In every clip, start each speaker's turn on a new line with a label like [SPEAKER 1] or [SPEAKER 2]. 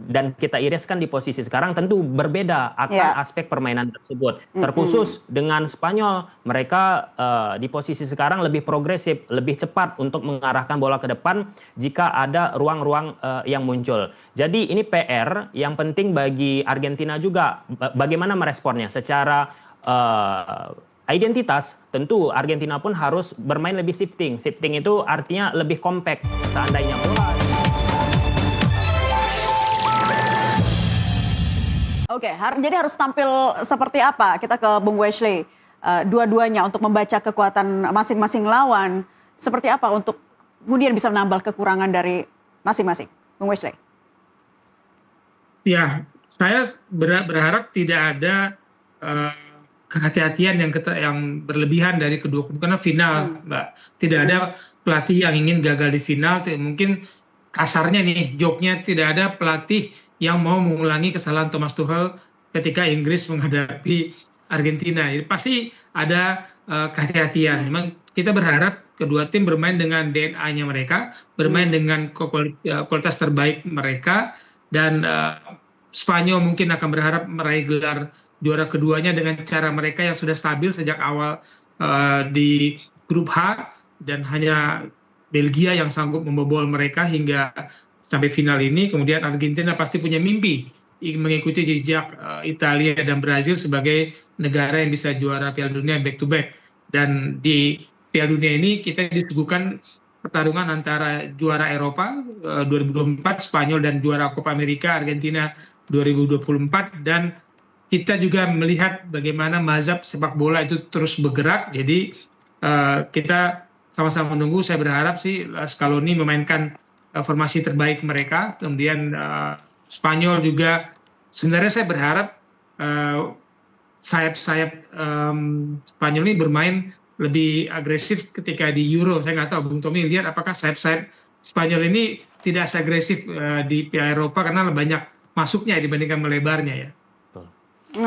[SPEAKER 1] dan kita iriskan di posisi sekarang tentu berbeda akan
[SPEAKER 2] Ya.
[SPEAKER 1] aspek permainan tersebut. Terkhusus dengan Spanyol, mereka di posisi sekarang lebih progresif, lebih cepat untuk mengarahkan bola ke depan jika ada ruang-ruang yang muncul. Jadi ini PR yang penting bagi Argentina juga, bagaimana meresponnya secara identitas. Tentu Argentina pun harus bermain lebih shifting. Shifting itu artinya lebih compact. Seandainya bola
[SPEAKER 2] Oke, jadi harus tampil seperti apa? Kita ke Bung Wesley. Dua-duanya untuk membaca kekuatan masing-masing lawan. Seperti apa untuk kemudian bisa menambal kekurangan dari masing-masing? Bung Wesley.
[SPEAKER 3] Ya, saya berharap tidak ada kehati-hatian yang berlebihan dari kedua kubu karena final, Mbak. Tidak ada pelatih yang ingin gagal di final. Mungkin kasarnya nih, joke-nya tidak ada pelatih yang mau mengulangi kesalahan Thomas Tuchel ketika Inggris menghadapi Argentina. Jadi pasti ada kehati-hatian. Memang kita berharap kedua tim bermain dengan DNA-nya mereka, bermain dengan kualitas terbaik mereka, dan Spanyol mungkin akan berharap meraih gelar juara keduanya dengan cara mereka yang sudah stabil sejak awal di grup H, dan hanya Belgia yang sanggup membobol mereka hingga sampai final ini. Kemudian Argentina pasti punya mimpi mengikuti jejak Italia dan Brazil sebagai negara yang bisa juara Piala Dunia back to back. Dan di Piala Dunia ini kita disuguhkan pertarungan antara juara Eropa 2024 Spanyol dan juara Copa America Argentina 2024, dan kita juga melihat bagaimana mazhab sepak bola itu terus bergerak. Jadi kita sama-sama menunggu. Saya berharap sih Scaloni memainkan formasi terbaik mereka. Kemudian Spanyol juga, sebenarnya saya berharap sayap-sayap Spanyol ini bermain lebih agresif ketika di Euro. Saya nggak tahu, Bung Tommy lihat apakah sayap-sayap Spanyol ini tidak seagresif di Piala Eropa karena banyak masuknya dibandingkan melebarnya ya.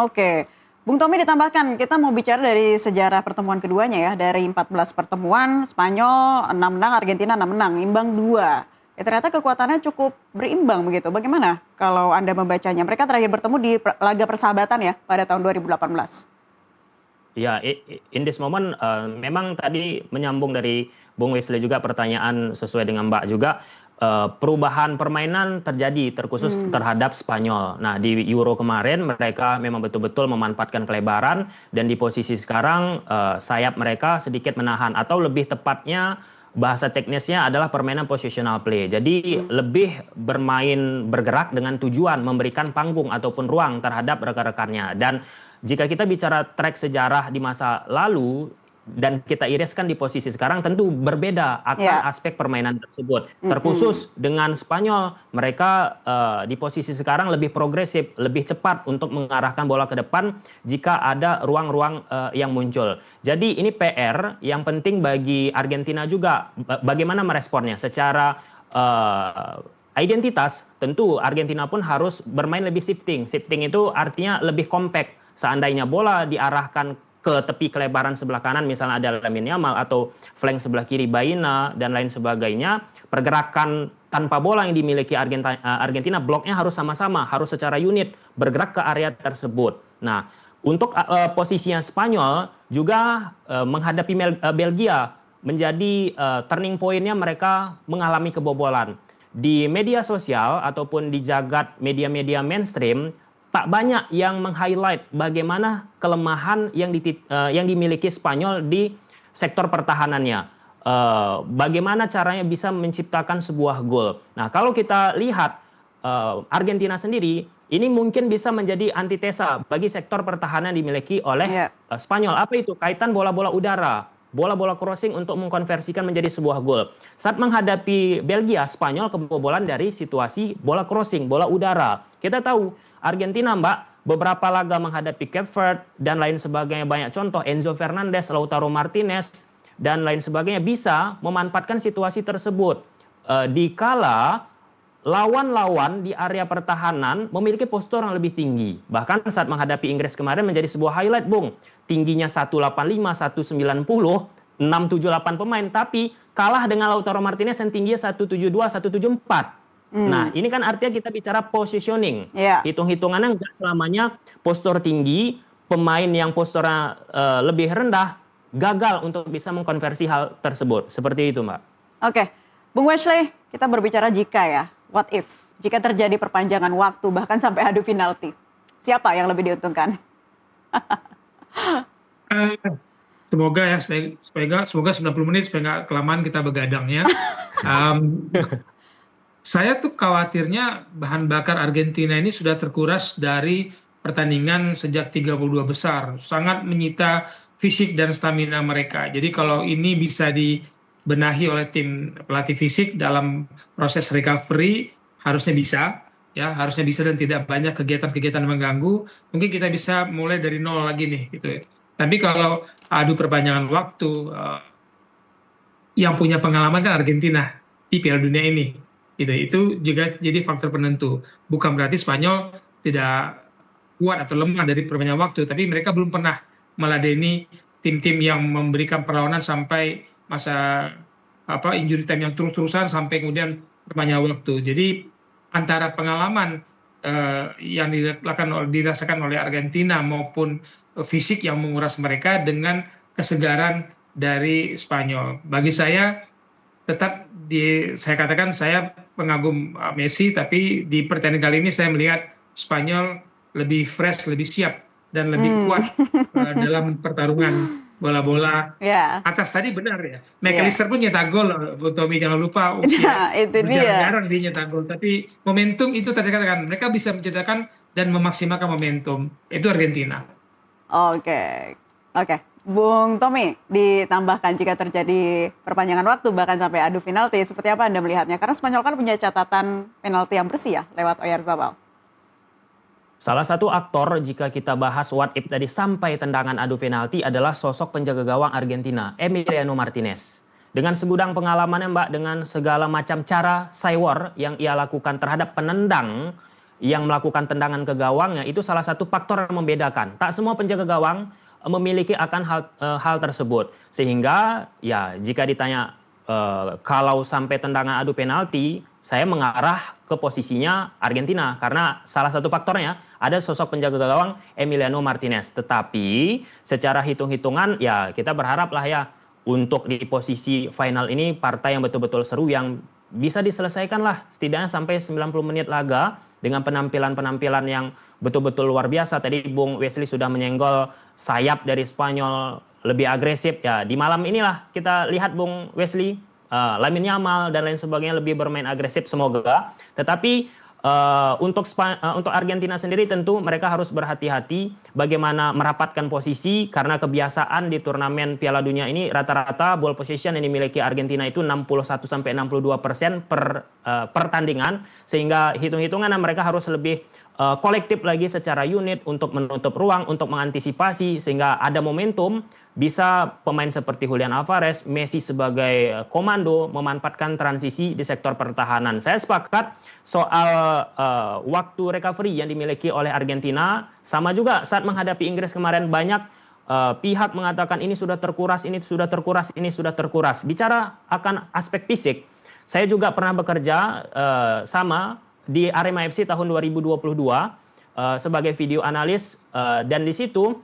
[SPEAKER 2] Oke. Bung Tommy, ditambahkan, kita mau bicara dari sejarah pertemuan keduanya ya. Dari 14 pertemuan, Spanyol 6 menang, Argentina 6 menang, imbang 2. Ya, ternyata kekuatannya cukup berimbang begitu. Bagaimana kalau Anda membacanya? Mereka terakhir bertemu di laga persahabatan ya pada tahun 2018.
[SPEAKER 1] Ya, in this moment memang tadi menyambung dari Bung Wesley juga pertanyaan sesuai dengan Mbak juga. Perubahan permainan terjadi terkhusus terhadap Spanyol. Nah, di Euro kemarin mereka memang betul-betul memanfaatkan kelebaran, dan di posisi sekarang sayap mereka sedikit menahan, atau lebih tepatnya bahasa teknisnya adalah permainan positional play. Jadi lebih bermain bergerak dengan tujuan memberikan panggung ataupun ruang terhadap rekan-rekannya. Dan jika kita bicara track sejarah di masa lalu dan kita iriskan di posisi sekarang, tentu berbeda akan aspek permainan tersebut. Terkhusus dengan Spanyol, mereka di posisi sekarang lebih progresif, lebih cepat untuk mengarahkan bola ke depan jika ada ruang-ruang yang muncul. Jadi ini PR yang penting bagi Argentina juga, bagaimana meresponnya secara identitas. Tentu Argentina pun harus bermain lebih shifting. Shifting itu artinya lebih compact. Seandainya bola diarahkan ke tepi kelebaran sebelah kanan, misalnya ada Lamine Yamal, atau flank sebelah kiri Baina dan lain sebagainya, pergerakan tanpa bola yang dimiliki Argentina, bloknya harus sama-sama, harus secara unit bergerak ke area tersebut. Nah, untuk posisinya Spanyol juga menghadapi Belgia menjadi turning point-nya, mereka mengalami kebobolan. Di media sosial ataupun di jagat media-media mainstream, tak banyak yang meng-highlight bagaimana kelemahan yang dimiliki Spanyol di sektor pertahanannya. Bagaimana caranya bisa menciptakan sebuah gol. Nah, kalau kita lihat Argentina sendiri, ini mungkin bisa menjadi antitesa bagi sektor pertahanan dimiliki oleh Spanyol. Apa itu? Kaitan bola-bola udara, bola-bola crossing untuk mengkonversikan menjadi sebuah gol. Saat menghadapi Belgia, Spanyol kebobolan dari situasi bola crossing, bola udara. Kita tahu Argentina, Mbak, beberapa laga menghadapi Cape Verde dan lain sebagainya, banyak contoh, Enzo Fernandez, Lautaro Martinez, dan lain sebagainya bisa memanfaatkan situasi tersebut. Dikala lawan-lawan di area pertahanan memiliki postur yang lebih tinggi. Bahkan saat menghadapi Inggris kemarin menjadi sebuah highlight, Bung. Tingginya 185, 190, 678 pemain, tapi kalah dengan Lautaro Martinez yang tingginya 172, 174. Nah, ini kan artinya kita bicara positioning.
[SPEAKER 2] Ya.
[SPEAKER 1] Hitung-hitungannya nggak selamanya postur tinggi, pemain yang posturnya lebih rendah gagal untuk bisa mengkonversi hal tersebut. Seperti itu, Mbak.
[SPEAKER 2] Oke, Bung Wesley, kita berbicara jika ya, what if? Jika terjadi perpanjangan waktu bahkan sampai adu penalti, siapa yang lebih diuntungkan?
[SPEAKER 3] Semoga ya, semoga 90 menit supaya nggak kelamaan kita begadang ya. Saya tuh khawatirnya bahan bakar Argentina ini sudah terkuras dari pertandingan sejak 32 besar. Sangat menyita fisik dan stamina mereka. Jadi kalau ini bisa dibenahi oleh tim pelatih fisik dalam proses recovery, harusnya bisa. Ya, harusnya bisa dan tidak banyak kegiatan-kegiatan mengganggu. Mungkin kita bisa mulai dari nol lagi nih. Gitu. Tapi kalau adu perpanjangan waktu, yang punya pengalaman kan Argentina di Piala Dunia ini. Itu juga jadi faktor penentu. Bukan berarti Spanyol tidak kuat atau lemah dari perpanjangan waktu, tapi mereka belum pernah meladeni tim-tim yang memberikan perlawanan sampai masa injury time yang terus-terusan sampai kemudian perpanjangan waktu. Jadi antara pengalaman yang dirasakan oleh Argentina maupun fisik yang menguras mereka dengan kesegaran dari Spanyol. Bagi saya tetap saya katakan saya pengagum Messi, tapi di pertandingan kali ini saya melihat Spanyol lebih fresh, lebih siap dan lebih kuat dalam pertarungan bola-bola atas tadi. Benar ya, McAllister pun nyetak gol, Bu Tommy, jangan lupa usia jarang dia nyetak gol, tapi momentum itu tadi katakan mereka bisa menciptakan dan memaksimalkan momentum. Itu Argentina.
[SPEAKER 2] Oke. Bung Tommy, ditambahkan jika terjadi perpanjangan waktu bahkan sampai adu penalti, seperti apa Anda melihatnya? Karena Spanyol kan punya catatan penalti yang bersih ya lewat Oyarzabal.
[SPEAKER 1] Salah satu aktor jika kita bahas what if tadi sampai tendangan adu penalti adalah sosok penjaga gawang Argentina, Emiliano Martinez. Dengan segudang pengalamannya Mbak, dengan segala macam cara cywar yang ia lakukan terhadap penendang yang melakukan tendangan ke gawangnya, itu salah satu faktor yang membedakan. Tak semua penjaga gawang memiliki akan hal tersebut. Sehingga ya jika ditanya kalau sampai tendangan adu penalti, saya mengarah ke posisinya Argentina karena salah satu faktornya ada sosok penjaga gawang Emiliano Martinez. Tetapi secara hitung-hitungan ya kita berharap lah ya untuk di posisi final ini partai yang betul-betul seru yang bisa diselesaikan lah setidaknya sampai 90 menit laga dengan penampilan-penampilan yang betul-betul luar biasa. Tadi Bung Wesley sudah menyenggol sayap dari Spanyol lebih agresif ya. Di malam inilah kita lihat Bung Wesley, Lamine Yamal dan lain sebagainya lebih bermain agresif semoga. Tetapi untuk Argentina sendiri tentu mereka harus berhati-hati bagaimana merapatkan posisi karena kebiasaan di turnamen Piala Dunia ini rata-rata ball possession yang dimiliki Argentina itu 61-62% per pertandingan, sehingga hitung-hitungan mereka harus lebih kolektif lagi secara unit untuk menutup ruang, untuk mengantisipasi sehingga ada momentum bisa pemain seperti Julian Alvarez, Messi sebagai komando memanfaatkan transisi di sektor pertahanan. Saya sepakat soal waktu recovery yang dimiliki oleh Argentina, sama juga saat menghadapi Inggris kemarin banyak pihak mengatakan ini sudah terkuras, ini sudah terkuras, ini sudah terkuras. Bicara akan aspek fisik, saya juga pernah bekerja sama di Arema FC tahun 2022 sebagai video analis dan di situ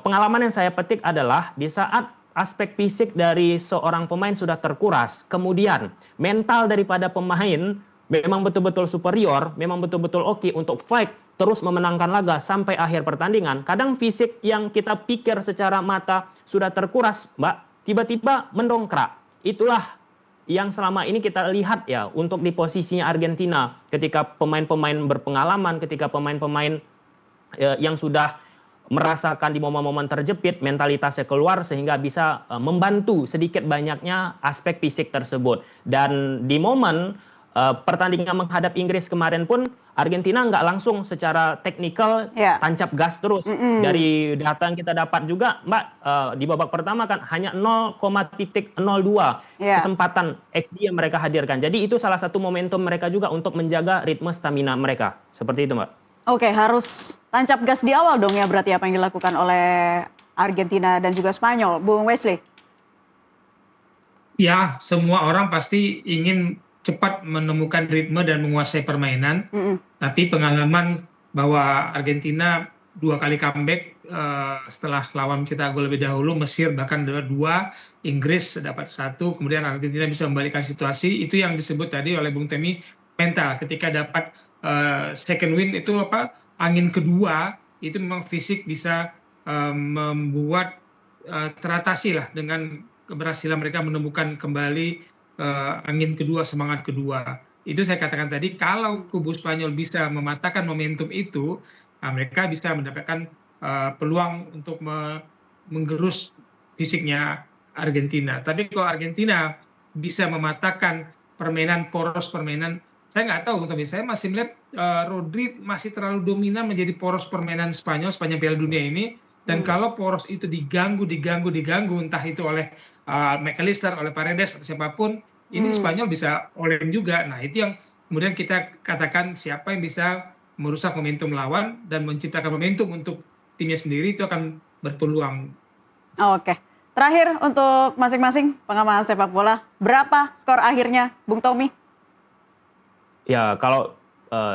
[SPEAKER 1] pengalaman yang saya petik adalah di saat aspek fisik dari seorang pemain sudah terkuras, kemudian mental daripada pemain memang betul-betul superior, memang betul-betul oke untuk fight, terus memenangkan laga sampai akhir pertandingan. Kadang fisik yang kita pikir secara mata sudah terkuras, Mbak, tiba-tiba mendongkrak. Itulah yang selama ini kita lihat ya untuk di posisinya Argentina ketika pemain-pemain berpengalaman, ketika pemain-pemain yang sudah merasakan di momen-momen terjepit mentalitasnya keluar sehingga bisa membantu sedikit banyaknya aspek fisik tersebut. Dan di momen pertandingan menghadap Inggris kemarin pun Argentina nggak langsung secara teknikal tancap gas terus. Dari data yang kita dapat juga Mbak, di babak pertama kan hanya 0,02 kesempatan XG yang mereka hadirkan. Jadi itu salah satu momentum mereka juga untuk menjaga ritme stamina mereka. Seperti itu Mbak.
[SPEAKER 2] Oke, harus tancap gas di awal dong ya berarti apa yang dilakukan oleh Argentina dan juga Spanyol. Bung Wesley.
[SPEAKER 3] Ya, semua orang pasti ingin cepat menemukan ritme dan menguasai permainan. Tapi pengalaman bahwa Argentina 2 kali comeback setelah lawan mencetak gol lebih dahulu, Mesir bahkan 2, Inggris dapat 1, kemudian Argentina bisa membalikkan situasi. Itu yang disebut tadi oleh Bung Temi mental. Ketika dapat second win itu angin kedua, itu memang fisik bisa membuat teratasi lah dengan keberhasilan mereka menemukan kembali angin kedua, semangat kedua. Itu saya katakan tadi, kalau kubu Spanyol bisa mematahkan momentum itu, mereka bisa mendapatkan peluang untuk menggerus fisiknya Argentina. Tapi kalau Argentina bisa mematahkan poros permainan, saya nggak tahu, tapi saya masih melihat Rodri masih terlalu dominan menjadi poros permainan Spanyol sepanjang Piala Dunia ini. Dan kalau poros itu diganggu, entah itu oleh McAllister, oleh Paredes, atau siapapun, ini Spanyol bisa oleng juga. Nah, itu yang kemudian kita katakan siapa yang bisa merusak momentum lawan dan menciptakan momentum untuk timnya sendiri, itu akan berpeluang.
[SPEAKER 2] Oke. Terakhir untuk masing-masing pengamat sepak bola, berapa skor akhirnya, Bung Tommy?
[SPEAKER 1] Ya, kalau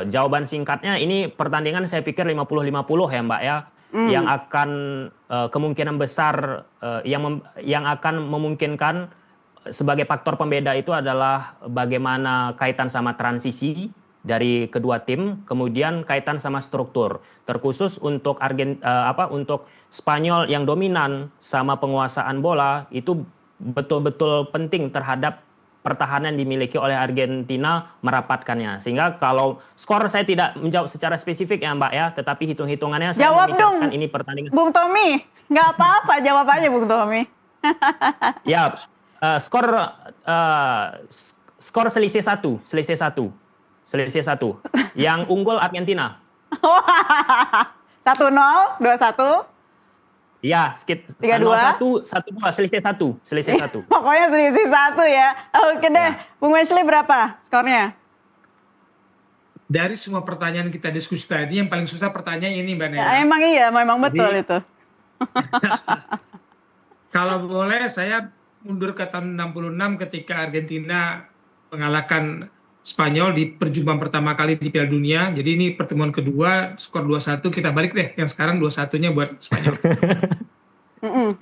[SPEAKER 1] jawaban singkatnya ini pertandingan saya pikir 50-50 ya Mbak ya. Yang akan kemungkinan besar yang akan memungkinkan sebagai faktor pembeda itu adalah bagaimana kaitan sama transisi dari kedua tim, kemudian kaitan sama struktur. Terkhusus untuk untuk Spanyol yang dominan sama penguasaan bola itu betul-betul penting terhadap pertahanan dimiliki oleh Argentina merapatkannya. Sehingga kalau skor saya tidak menjawab secara spesifik ya Mbak ya, tetapi hitung-hitungannya saya memikirkan ini pertandingan.
[SPEAKER 2] Bung Tommy, nggak apa-apa jawab aja Bung Tommy.
[SPEAKER 1] Ya, skor selisih satu. Yang unggul Argentina.
[SPEAKER 2] 1-0, 2-1.
[SPEAKER 1] Ya, 3-2, 1-2, selisih satu.
[SPEAKER 2] Pokoknya selisih 1 ya. Oke deh, ya. Bung Wesley berapa skornya?
[SPEAKER 3] Dari semua pertanyaan kita diskusi tadi, yang paling susah pertanyaan ini Mbak Nela.
[SPEAKER 2] Ya, emang iya, memang betul itu.
[SPEAKER 3] Kalau boleh, saya mundur ke tahun 66 ketika Argentina mengalahkan Spanyol di perjumpaan pertama kali di Piala Dunia. Jadi ini pertemuan kedua, skor 2-1, kita balik deh. Yang sekarang 2-1-nya buat Spanyol.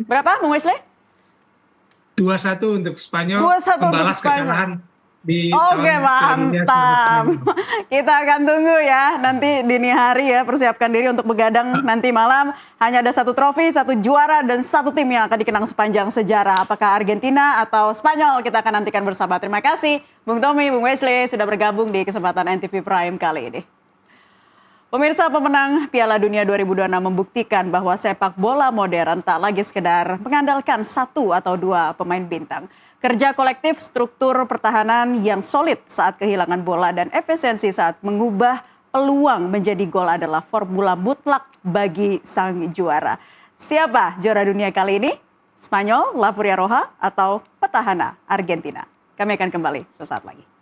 [SPEAKER 2] Berapa, Bung Wesley?
[SPEAKER 3] 2-1 untuk Spanyol,
[SPEAKER 2] 2-1
[SPEAKER 3] membalas kekalahan di
[SPEAKER 2] Oke, mantap. Kita akan tunggu ya nanti dini hari ya, persiapkan diri untuk begadang nanti malam. Hanya ada 1 trofi, 1 juara, dan 1 tim yang akan dikenang sepanjang sejarah. Apakah Argentina atau Spanyol, kita akan nantikan bersama. Terima kasih Bung Tommy, Bung Wesley sudah bergabung di kesempatan NTV Prime kali ini. Pemirsa, pemenang Piala Dunia 2026 membuktikan bahwa sepak bola modern tak lagi sekedar mengandalkan 1 atau 2 pemain bintang. Kerja kolektif, struktur pertahanan yang solid saat kehilangan bola, dan efisiensi saat mengubah peluang menjadi gol adalah formula mutlak bagi sang juara. Siapa juara dunia kali ini? Spanyol, La Furia Roja, atau petahana Argentina? Kami akan kembali sesaat lagi.